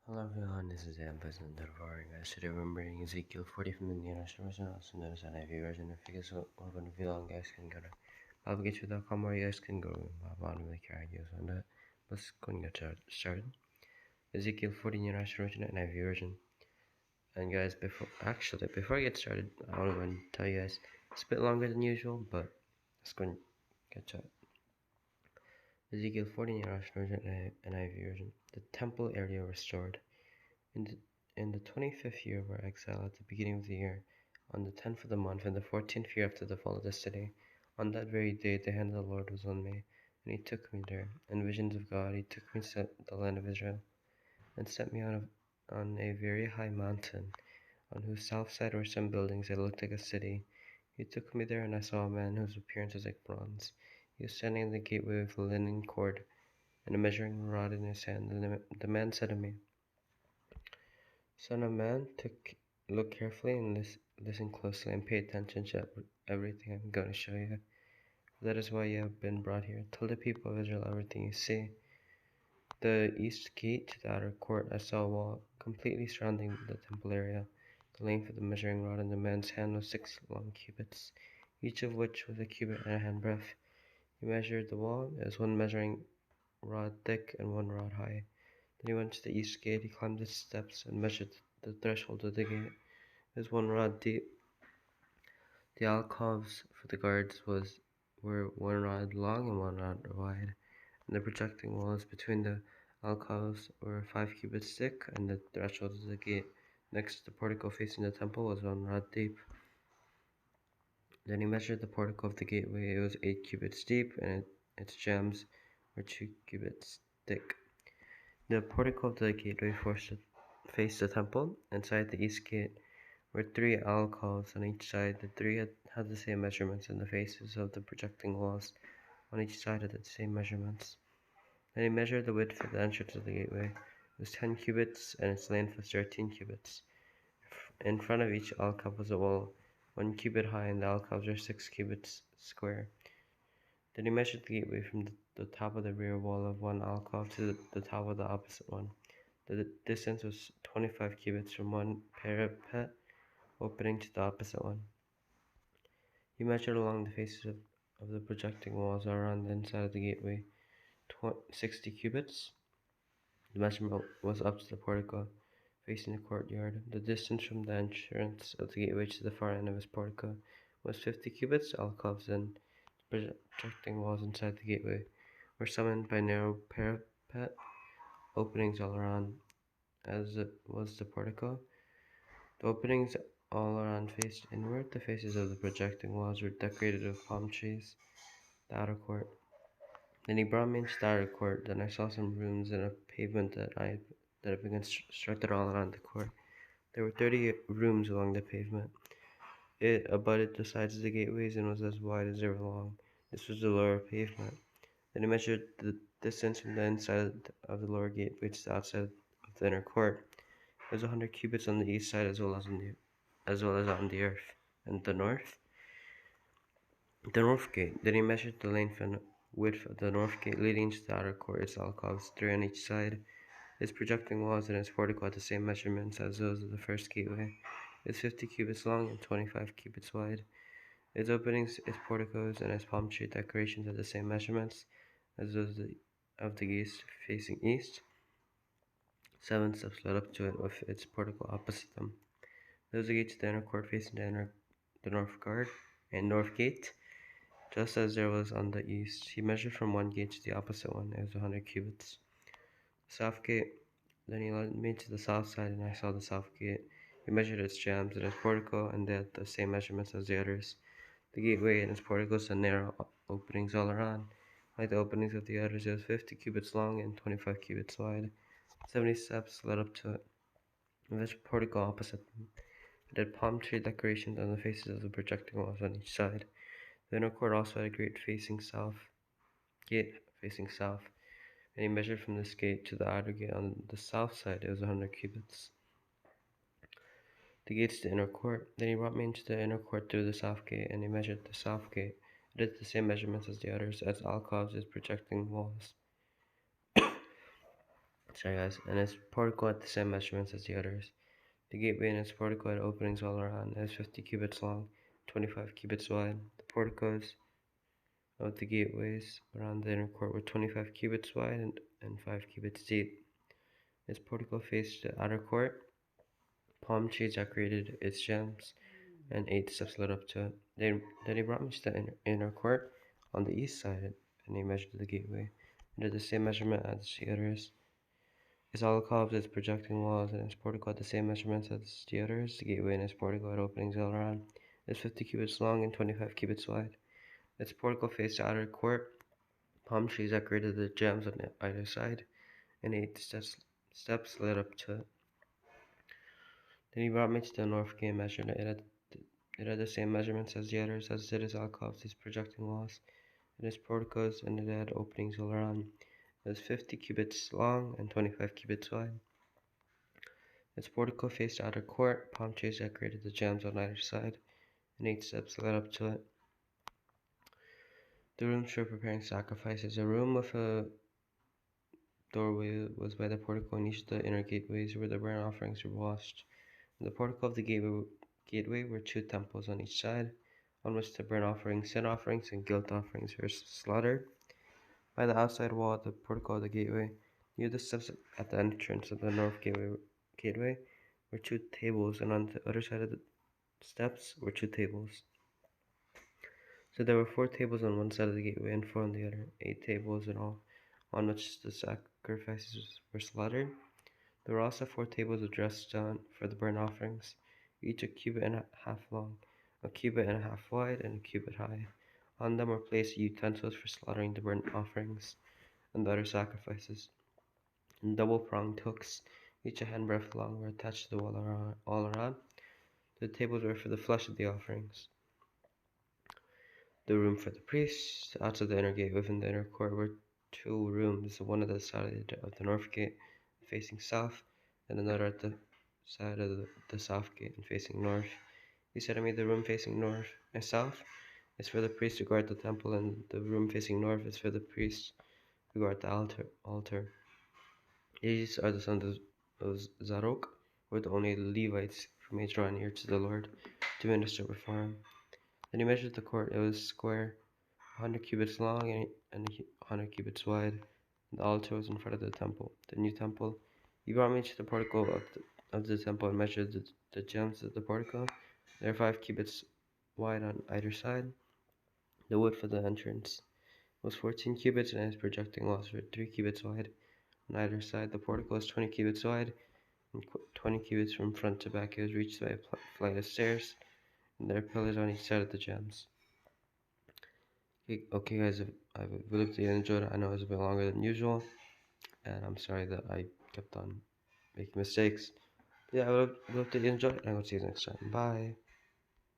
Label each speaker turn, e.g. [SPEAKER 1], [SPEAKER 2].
[SPEAKER 1] Hello everyone, this is Ian President of our guys. Today we're remembering Ezekiel 40 from the International Version, also known as NIV version. If you guys want to reveal on, guys can go to BibleGatesU.com where you guys can go on with your ideas on that. Let's go and get started. Ezekiel 40 International Version, NIV version. And guys, before I get started, I want to tell you guys it's a bit longer than usual, but let's go and get to it. Ezekiel 40 International Version, NIV version. The temple area restored. In the 25th year of our exile, at the beginning of the year, on the 10th of the month, in the 14th year after the fall of the city, on that very day the hand of the Lord was on me, and he took me there. In visions of God, he took me to the land of Israel, and set me on a very high mountain, on whose south side were some buildings that looked like a city. He took me there, and I saw a man whose appearance was like bronze. He was standing in the gateway with a linen cord and a measuring rod in his hand. And the man said to me, Son of man, look carefully and listen closely and pay attention to everything I'm going to show you. That is why you have been brought here. Tell the people of Israel everything you see. The east gate to the outer court, I saw a wall completely surrounding the temple area. The length of the measuring rod in the man's hand was 6 long cubits, each of which was a cubit and a handbreadth. He measured the wall. It was 1 measuring rod thick and 1 rod high. Then he went to the east gate. He climbed its steps and measured the threshold of the gate. It was 1 rod deep. The alcoves for the guards were 1 rod long and 1 rod wide, and the projecting walls between the alcoves were 5 cubits thick, and the threshold of the gate next to the portico facing the temple was 1 rod deep. Then he measured the portico of the gateway. It was 8 cubits deep, and its jambs were 2 cubits thick. The portico of the gateway faced the temple. Inside the east gate were 3 alcoves on each side. The 3 had the same measurements, and the faces of the projecting walls on each side had the same measurements. Then he measured the width of the entrance of the gateway. It was 10 cubits, and its length was 13 cubits. In front of each alcove was a wall 1 cubit high, and the alcoves were 6 cubits square. Then he measured the gateway from the top of the rear wall of one alcove to the top of the opposite one. The distance was 25 cubits from one parapet opening to the opposite one. He measured along the faces of the projecting walls around the inside of the gateway 60 cubits. The measurement was up to the portico facing the courtyard. The distance from the entrance of the gateway to the far end of his portico was 50 cubits. Alcoves and projecting walls inside the gateway were surrounded by narrow parapet openings all around, as it was the portico. The openings all around faced inward. The faces of the projecting walls were decorated with palm trees. The outer court. Then he brought me into the outer court. Then I saw some rooms and a pavement that had been constructed all around the court. There were 30 rooms along the pavement. It abutted the sides of the gateways and was as wide as they were long. This was the lower pavement. Then he measured the distance from the inside of the lower gateway to the outside of the inner court. It was 100 cubits on the east side as well as on the earth and the north. The north gate. Then he measured the length and width of the north gate leading to the outer court. Its alcoves, 3 on each side. Its projecting walls and its portico had the same measurements as those of the first gateway. It's 50 cubits long and 25 cubits wide. Its openings, its porticos, and its palm tree decorations had the same measurements as those of the gates facing east. 7 steps led up to it with its portico opposite them. There was a gate to the inner court facing the north guard and north gate, just as there was on the east. He measured from one gate to the opposite one. It was 100 cubits. The south gate. Then he led me to the south side, and I saw the south gate. He measured its jambs and its portico, and they had the same measurements as the others. The gateway and its porticos had narrow openings all around. Like the openings of the others, it was 50 cubits long and 25 cubits wide. 70 steps led up to it, with its portico opposite them. It had palm tree decorations on the faces of the projecting walls on each side. The inner court also had a gate facing south, and he measured from this gate to the outer gate on the south side. It was 100 cubits. The gates to the inner court. Then he brought me into the inner court through the south gate, and he measured the south gate. It had the same measurements as the others, as alcoves, as projecting walls. Sorry guys, and its portico had the same measurements as the others. The gateway and its portico had openings all around. It was 50 cubits long, 25 cubits wide. The porticos of the gateways around the inner court were 25 cubits wide and 5 cubits deep. Its portico faced the outer court. Palm trees decorated its gems, and 8 steps led up to it. Then he brought me to the inner court on the east side, and he measured the gateway, and did the same measurement as the others. Its alcoves, its projecting walls, and its portico had the same measurements as the others. The gateway and its portico had openings all around. It was 50 cubits long and 25 cubits wide. Its portico faced the outer court. Palm trees decorated the gems on either side, and 8 steps led up to it. Then he brought me to the north gate and measured it. It had the same measurements as the others, as did its alcoves, its projecting walls, and its porticos, and it had openings all around. It was 50 cubits long and 25 cubits wide. Its portico faced the outer court. Palm trees decorated the gems on either side, and 8 steps led up to it. The rooms for preparing sacrifices. A room with a doorway was by the portico, and each of the inner gateways where the burnt offerings were washed. In the portico of the gateway were 2 temples on each side, on which the burnt offerings, sin offerings, and guilt offerings were slaughtered. By the outside wall of the portico of the gateway, near the steps at the entrance of the north gateway were 2 tables, and on the other side of the steps were 2 tables. So there were 4 tables on one side of the gateway and 4 on the other, 8 tables in all, on which the sacrifices were slaughtered. There were also 4 tables of dressed stone for the burnt offerings, each a cubit and a half long, a cubit and a half wide, and a cubit high. On them were placed utensils for slaughtering the burnt offerings and the other sacrifices. And double-pronged hooks, each a handbreadth long, were attached to the wall all around. The tables were for the flesh of the offerings. The room for the priests. Outside the inner gate within the inner court were 2 rooms, one at the side of the north gate facing south, and another at the side of the south gate and facing north. He said to me, the room facing north and south is for the priests who guard the temple, and the room facing north is for the priests who guard the altar. These are the sons of Zadok, who were the only Levites who may draw near to the Lord to minister before him. Then he measured the court. It was square, 100 cubits long and 100 cubits wide. And the altar was in front of the temple, the new temple. He brought me to the portico of the temple and measured the gems of the portico. They are 5 cubits wide on either side. The wood for the entrance was 14 cubits, and its projecting walls were 3 cubits wide on either side. The portico was 20 cubits wide and 20 cubits from front to back. It was reached by a flight of stairs, and there are pillars on each side of the gems. Okay guys, I really hope you enjoyed it. I know it was a bit longer than usual, and I'm sorry that I kept on making mistakes. Yeah, I would hope that you enjoyed it, and I will see you next time. Bye.